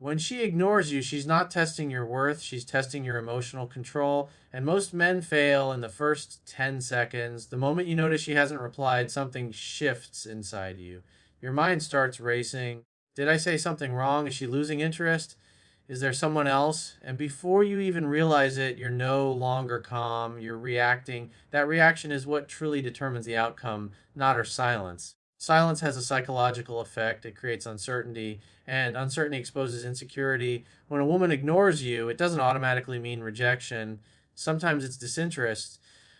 When she ignores you, she's not testing your worth, she's testing your emotional control. And most men fail in the first 10 seconds. The moment you notice she hasn't replied, something shifts inside you. Your mind starts racing. Did I say something wrong? Is she losing interest? Is there someone else? And before you even realize it, you're no longer calm. You're reacting. That reaction is what truly determines the outcome, not her silence. Silence has a psychological effect. It creates uncertainty, and uncertainty exposes insecurity. When a woman ignores you, it doesn't automatically mean rejection. Sometimes it's disinterest.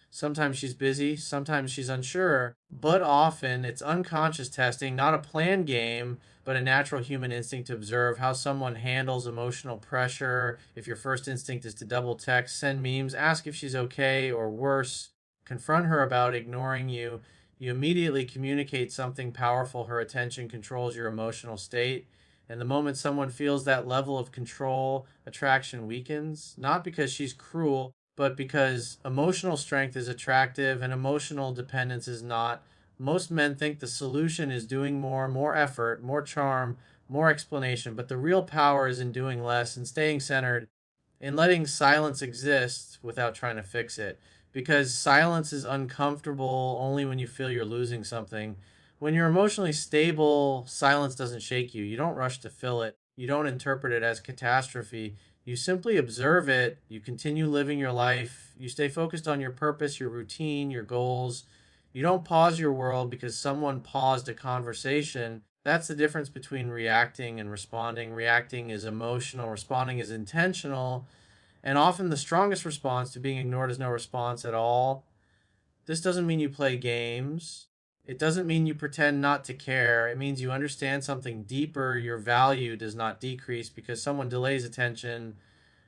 Sometimes she's busy. Sometimes she's unsure. But often it's unconscious testing, not a planned game, but a natural human instinct to observe how someone handles emotional pressure. If your first instinct is to double text, send memes, ask if she's okay, or worse, confront her about ignoring you, you immediately communicate something powerful. Her attention controls your emotional state. And the moment someone feels that level of control, attraction weakens, not because she's cruel, but because emotional strength is attractive and emotional dependence is not. Most men think the solution is doing more, more effort, more charm, more explanation, but the real power is in doing less and staying centered, in letting silence exist without trying to fix it. Because silence is uncomfortable only when you feel you're losing something. When you're emotionally stable, silence doesn't shake you. You don't rush to fill it. You don't interpret it as catastrophe. You simply observe it. You continue living your life. You stay focused on your purpose, your routine, your goals. You don't pause your world because someone paused a conversation. That's the difference between reacting and responding. Reacting is emotional, responding is intentional. And often the strongest response to being ignored is no response at all. This doesn't mean you play games. It doesn't mean you pretend not to care. It means you understand something deeper. Your value does not decrease because someone delays attention.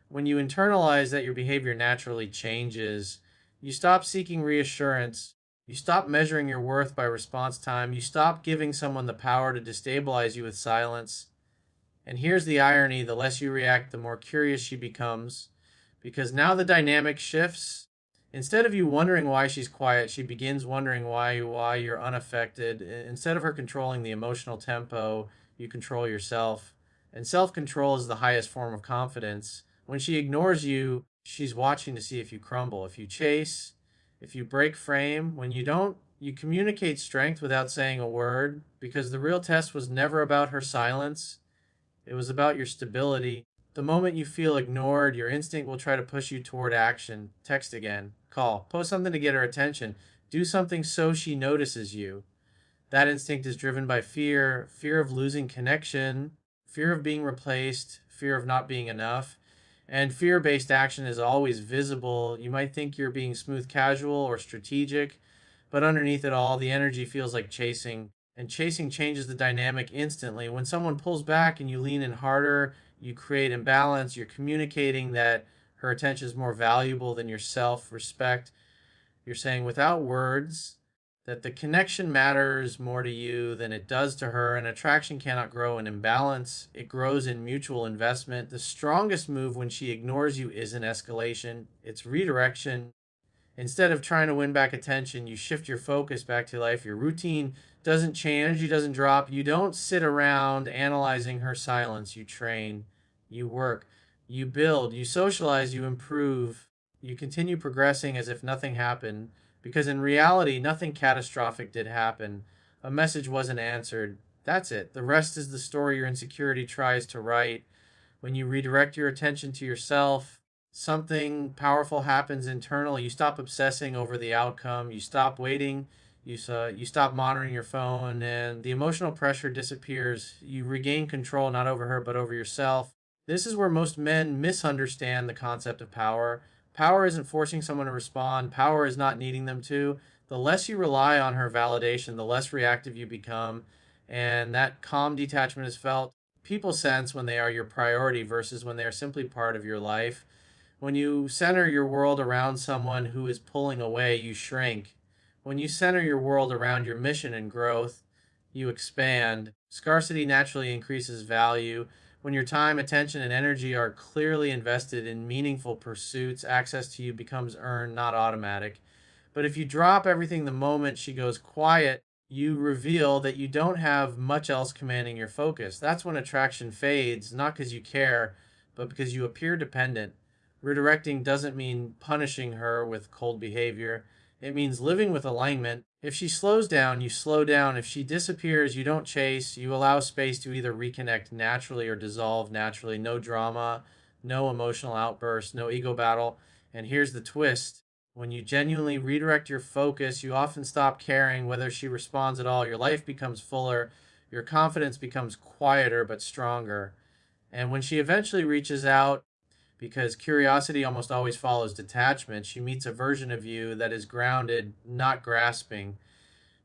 When you internalize that your behavior naturally changes, you stop seeking reassurance. You stop measuring your worth by response time. You stop giving someone the power to destabilize you with silence. And here's the irony: the less you react, the more curious she becomes. Because now the dynamic shifts. Instead of you wondering why she's quiet, she begins wondering why you're unaffected. Instead of her controlling the emotional tempo, you control yourself. And self-control is the highest form of confidence. When she ignores you, she's watching to see if you crumble, if you chase, if you break frame. When you don't, you communicate strength without saying a word, because the real test was never about her silence. It was about your stability. The moment you feel ignored, your instinct will try to push you toward action. Text again, call, post something to get her attention, do something so she notices you. That instinct is driven by fear: fear of losing connection, fear of being replaced, fear of not being enough. And fear based action is always visible. You might think you're being smooth casual or strategic, but underneath it all, the energy feels like chasing. And chasing changes the dynamic instantly. When someone pulls back and you lean in harder, you create imbalance. You're communicating that her attention is more valuable than your self respect. You're saying without words that the connection matters more to you than it does to her. And attraction cannot grow in imbalance, it grows in mutual investment. The strongest move when she ignores you isn't escalation, it's redirection. Instead of trying to win back attention, you shift your focus back to life. Your routine doesn't change, energy doesn't drop. You don't sit around analyzing her silence. You train, you work, you build, you socialize, you improve. You continue progressing as if nothing happened, because in reality, nothing catastrophic did happen. A message wasn't answered. That's it. The rest is the story your insecurity tries to write. When you redirect your attention to yourself, something powerful happens internally. You stop obsessing over the outcome. You stop waiting. You stop monitoring your phone, and the emotional pressure disappears. You regain control not over her, but over yourself. This is where most men misunderstand the concept of power. Power isn't forcing someone to respond, power is not needing them to. The less you rely on her validation, the less reactive you become. And that calm detachment is felt. People sense when they are your priority versus when they are simply part of your life. When you center your world around someone who is pulling away, you shrink. When you center your world around your mission and growth, you expand. Scarcity naturally increases value. When your time, attention, and energy are clearly invested in meaningful pursuits, access to you becomes earned, not automatic. But if you drop everything the moment she goes quiet, you reveal that you don't have much else commanding your focus. That's when attraction fades, not because you care, but because you appear dependent. Redirecting doesn't mean punishing her with cold behavior, it means living with alignment. If she slows down, you slow down. If she disappears, you don't chase. You allow space to either reconnect naturally or dissolve naturally. No drama, no emotional outburst, no ego battle. And here's the twist: when you genuinely redirect your focus, you often stop caring whether she responds at all. Your life becomes fuller, your confidence becomes quieter but stronger. And when she eventually reaches out, because curiosity almost always follows detachment, she meets a version of you that is grounded, not grasping.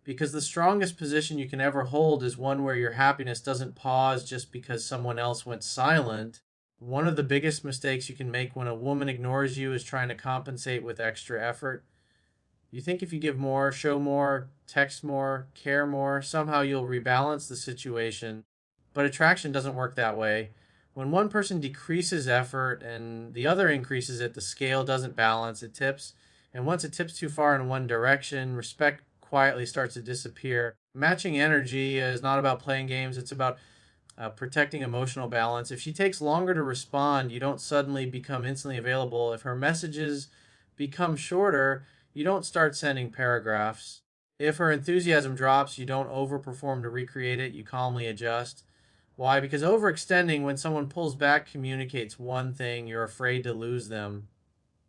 Because the strongest position you can ever hold is one where your happiness doesn't pause just because someone else went silent. One of the biggest mistakes you can make when a woman ignores you is trying to compensate with extra effort. You think if you give more, show more, text more, care more, somehow you'll rebalance the situation. But attraction doesn't work that way. When one person decreases effort and the other increases it, the scale doesn't balance, it tips. And once it tips too far in one direction, respect quietly starts to disappear. Matching energy is not about playing games, it's about protecting emotional balance. If she takes longer to respond, you don't suddenly become instantly available. If her messages become shorter, you don't start sending paragraphs. If her enthusiasm drops, you don't overperform to recreate it, you calmly adjust. Why? Because overextending, when someone pulls back, communicates one thing: you're afraid to lose them.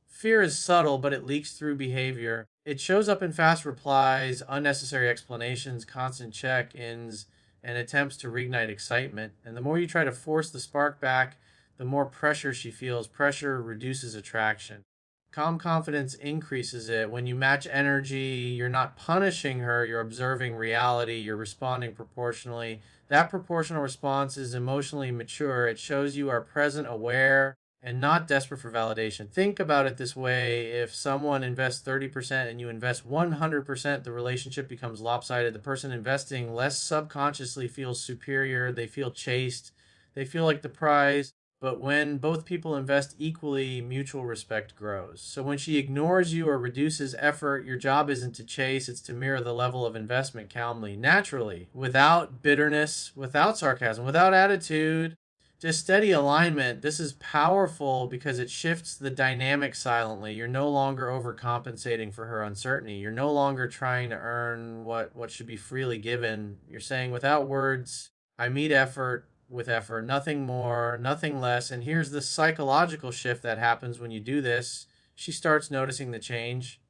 Fear is subtle, but it leaks through behavior. It shows up in fast replies, unnecessary explanations, constant check ins, and attempts to reignite excitement. And the more you try to force the spark back, the more pressure she feels. Pressure reduces attraction. Calm confidence increases it. When you match energy, you're not punishing her, you're observing reality, you're responding proportionally. That proportional response is emotionally mature. It shows you are present, aware, and not desperate for validation. Think about it this way: if someone invests 30% and you invest 100%, the relationship becomes lopsided. The person investing less subconsciously feels superior, they feel chased, they feel like the prize. But when both people invest equally, mutual respect grows. So when she ignores you or reduces effort, your job isn't to chase, it's to mirror the level of investment calmly, naturally, without bitterness, without sarcasm, without attitude, just steady alignment. This is powerful because it shifts the dynamic silently. You're no longer overcompensating for her uncertainty. You're no longer trying to earn what should be freely given. You're saying, without words, I meet effort with effort, nothing more, nothing less. And here's the psychological shift that happens when you do this. She starts noticing the change,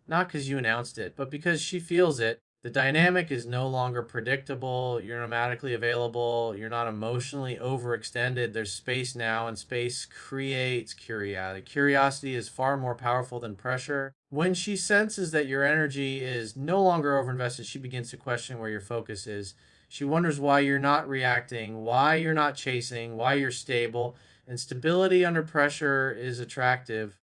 not because you announced it, but because she feels it. The dynamic is no longer predictable. You're automatically available. You're not emotionally overextended. There's space now, and space creates curiosity. Curiosity is far more powerful than pressure. When she senses that your energy is no longer overinvested, she begins to question where your focus is. She wonders why you're not reacting, why you're not chasing, why you're stable. And stability under pressure is attractive.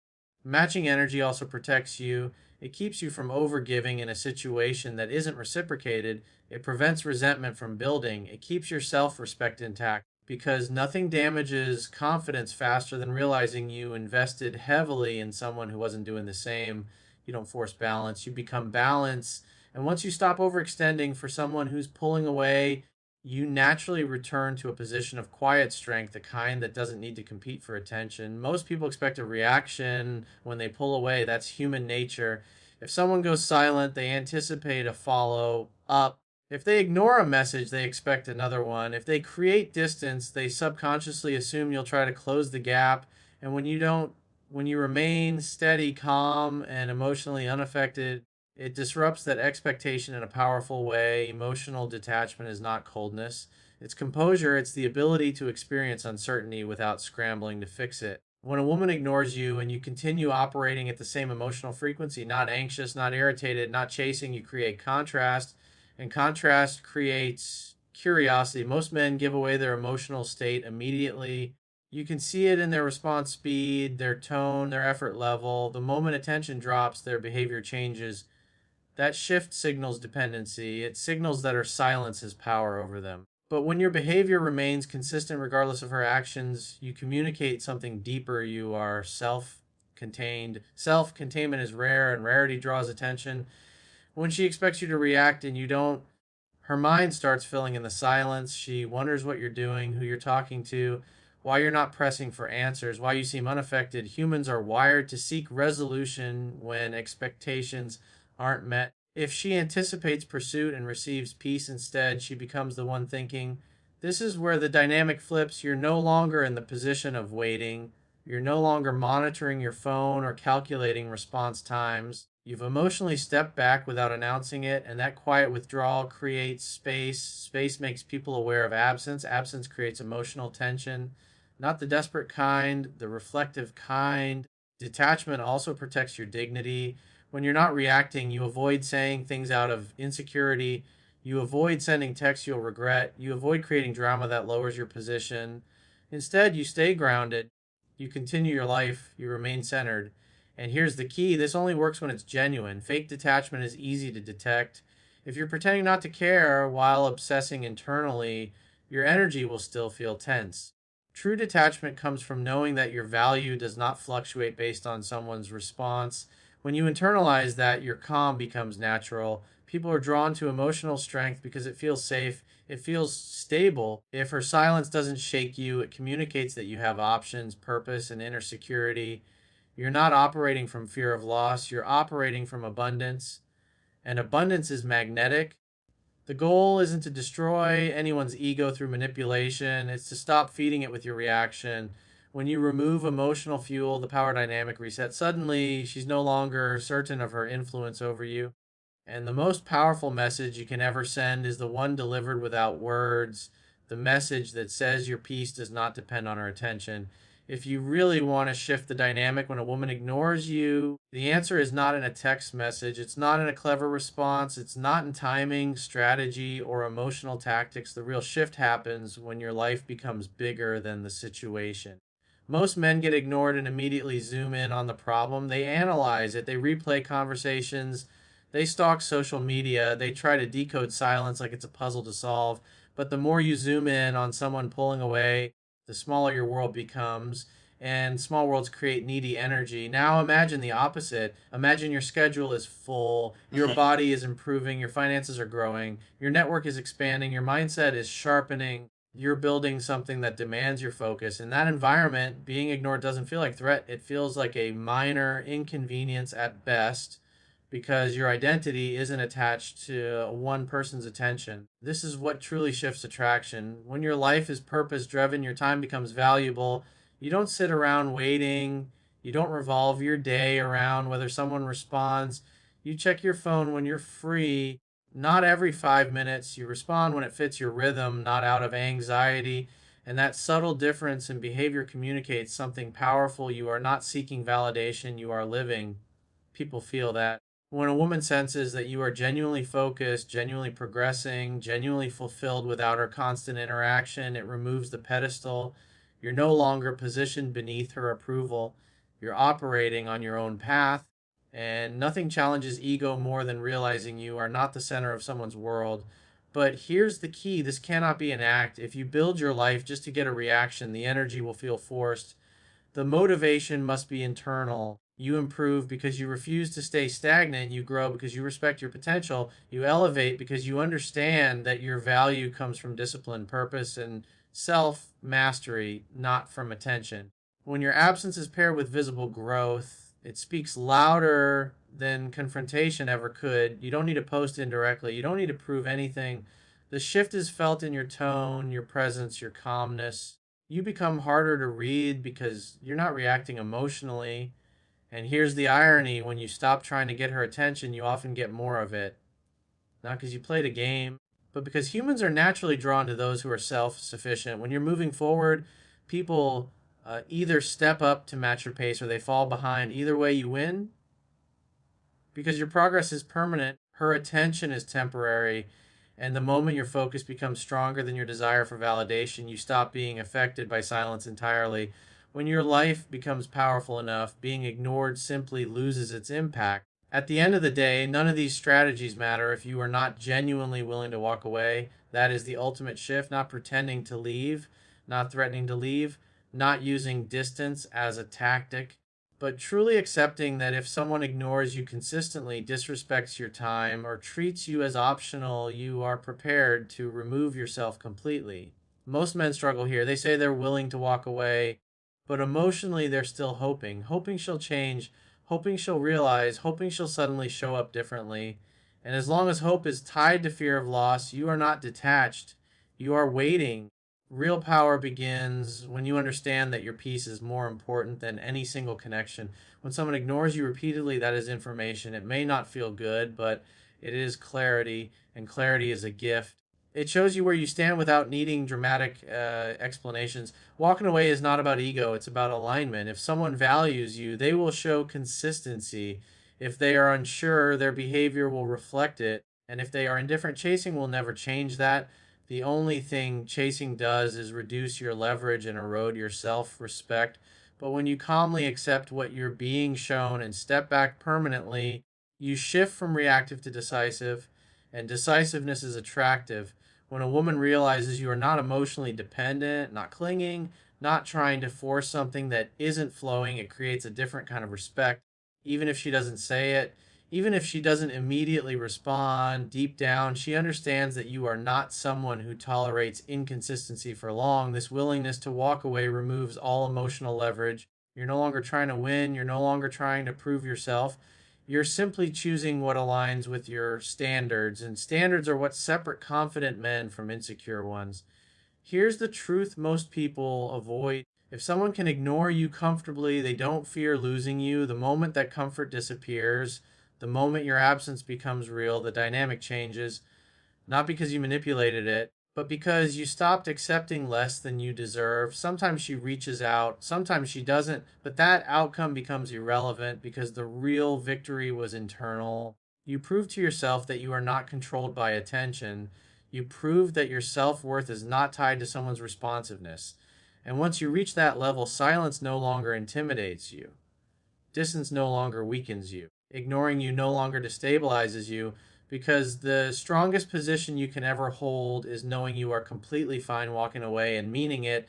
Matching energy also protects you. It keeps you from overgiving in a situation that isn't reciprocated. It prevents resentment from building. It keeps your self respect intact, because nothing damages confidence faster than realizing you invested heavily in someone who wasn't doing the same. You don't force balance, you become balance. And once you stop overextending for someone who's pulling away, you naturally return to a position of quiet strength, the kind that doesn't need to compete for attention. Most people expect a reaction when they pull away. That's human nature. If someone goes silent, they anticipate a follow up. If they ignore a message, they expect another one. If they create distance, they subconsciously assume you'll try to close the gap. And when you don't, when you remain steady, calm, and emotionally unaffected, it disrupts that expectation in a powerful way. Emotional detachment is not coldness, it's composure. It's the ability to experience uncertainty without scrambling to fix it. When a woman ignores you and you continue operating at the same emotional frequency, not anxious, not irritated, not chasing, you create contrast, and contrast creates curiosity. Most men give away their emotional state immediately. You can see it in their response speed, their tone, their effort level. The moment attention drops, their behavior changes. That shift signals dependency. It signals that her silence has power over them. But when your behavior remains consistent regardless of her actions, you communicate something deeper. You are self contained. Self containment is rare, and rarity draws attention. When she expects you to react and you don't, her mind starts filling in the silence. She wonders what you're doing, who you're talking to, why you're not pressing for answers, why you seem unaffected. Humans are wired to seek resolution when expectations aren't met. If she anticipates pursuit and receives peace instead, she becomes the one thinking. This is where the dynamic flips. You're no longer in the position of waiting. You're no longer monitoring your phone or calculating response times. You've emotionally stepped back without announcing it, and that quiet withdrawal creates space. Space makes people aware of absence. Absence creates emotional tension, not the desperate kind, the reflective kind. Detachment also protects your dignity. When you're not reacting, you avoid saying things out of insecurity. You avoid sending texts you'll regret. You avoid creating drama that lowers your position. Instead, you stay grounded. You continue your life. You remain centered. And here's the key: this only works when it's genuine. Fake detachment is easy to detect. If you're pretending not to care while obsessing internally, your energy will still feel tense. True detachment comes from knowing that your value does not fluctuate based on someone's response. When you internalize that, your calm becomes natural. People are drawn to emotional strength because it feels safe, it feels stable. If her silence doesn't shake you, it communicates that you have options, purpose, and inner security. You're not operating from fear of loss, you're operating from abundance. And abundance is magnetic. The goal isn't to destroy anyone's ego through manipulation, it's to stop feeding it with your reaction. When you remove emotional fuel, the power dynamic resets. Suddenly, she's no longer certain of her influence over you. And the most powerful message you can ever send is the one delivered without words, the message that says your peace does not depend on her attention. If you really want to shift the dynamic when a woman ignores you, the answer is not in a text message. It's not in a clever response. It's not in timing, strategy, or emotional tactics. The real shift happens when your life becomes bigger than the situation. Most men get ignored and immediately zoom in on the problem. They analyze it, they replay conversations, they stalk social media, they try to decode silence like it's a puzzle to solve. But the more you zoom in on someone pulling away, the smaller your world becomes. And small worlds create needy energy. Now imagine the opposite. Imagine your schedule is full, your body is improving, your finances are growing, your network is expanding, your mindset is sharpening. You're building something that demands your focus. In that environment, being ignored doesn't feel like threat. It feels like a minor inconvenience at best, because your identity isn't attached to one person's attention. This is what truly shifts attraction. When your life is purpose driven, your time becomes valuable. You don't sit around waiting. You don't revolve your day around whether someone responds. You check your phone when you're free, not every 5 minutes. You respond when it fits your rhythm, not out of anxiety. And that subtle difference in behavior communicates something powerful. You are not seeking validation, you are living. People feel that. When a woman senses that you are genuinely focused, genuinely progressing, genuinely fulfilled without her constant interaction, it removes the pedestal. You're no longer positioned beneath her approval. You're operating on your own path, and nothing challenges ego more than realizing you are not the center of someone's world. But here's the key: this cannot be an act. If you build your life just to get a reaction, the energy will feel forced. The motivation must be internal. You improve because you refuse to stay stagnant. You grow because you respect your potential. You elevate because you understand that your value comes from discipline, purpose, and self mastery, not from attention. When your absence is paired with visible growth, it speaks louder than confrontation ever could. You don't need to post indirectly, you don't need to prove anything. The shift is felt in your tone, your presence, your calmness. You become harder to read because you're not reacting emotionally. And here's the irony: when you stop trying to get her attention, you often get more of it. Not because you played a game, but because humans are naturally drawn to those who are self sufficient. When you're moving forward, people either step up to match your pace or they fall behind. Either way, you win because your progress is permanent, her attention is temporary. And the moment your focus becomes stronger than your desire for validation, you stop being affected by silence entirely. When your life becomes powerful enough, being ignored simply loses its impact. At the end of the day, none of these strategies matter if you are not genuinely willing to walk away. That is the ultimate shift: not pretending to leave, not threatening to leave, not using distance as a tactic, but truly accepting that if someone ignores you consistently, disrespects your time, or treats you as optional, you are prepared to remove yourself completely. Most men struggle here. They say they're willing to walk away, but emotionally they're still hoping she'll change, hoping she'll realize, hoping she'll suddenly show up differently. And as long as hope is tied to fear of loss, you are not detached. You are waiting. Real power begins when you understand that your peace is more important than any single connection. When someone ignores you repeatedly, that is information. It may not feel good, but it is clarity, and clarity is a gift. It shows you where you stand without needing dramatic explanations. Walking away is not about ego, it's about alignment. If someone values you, they will show consistency. If they are unsure, their behavior will reflect it. And if they are indifferent, chasing will never change that. The only thing chasing does is reduce your leverage and erode your self respect. But when you calmly accept what you're being shown and step back permanently, you shift from reactive to decisive, and decisiveness is attractive. When a woman realizes you are not emotionally dependent, not clinging, not trying to force something that isn't flowing, it creates a different kind of respect. Even if she doesn't say it, even if she doesn't immediately respond, deep down, she understands that you are not someone who tolerates inconsistency for long. This willingness to walk away removes all emotional leverage. You're no longer trying to win, you're no longer trying to prove yourself. You're simply choosing what aligns with your standards, and standards are what separate confident men from insecure ones. Here's the truth most people avoid. If someone can ignore you comfortably, they don't fear losing you. The moment that comfort disappears, the moment your absence becomes real, the dynamic changes, not because you manipulated it, but because you stopped accepting less than you deserve. Sometimes she reaches out, sometimes she doesn't, but that outcome becomes irrelevant because the real victory was internal. You prove to yourself that you are not controlled by attention. You prove that your self worth is not tied to someone's responsiveness. And once you reach that level, silence no longer intimidates you. Distance no longer weakens you. Ignoring you no longer destabilizes you, because the strongest position you can ever hold is knowing you are completely fine walking away and meaning it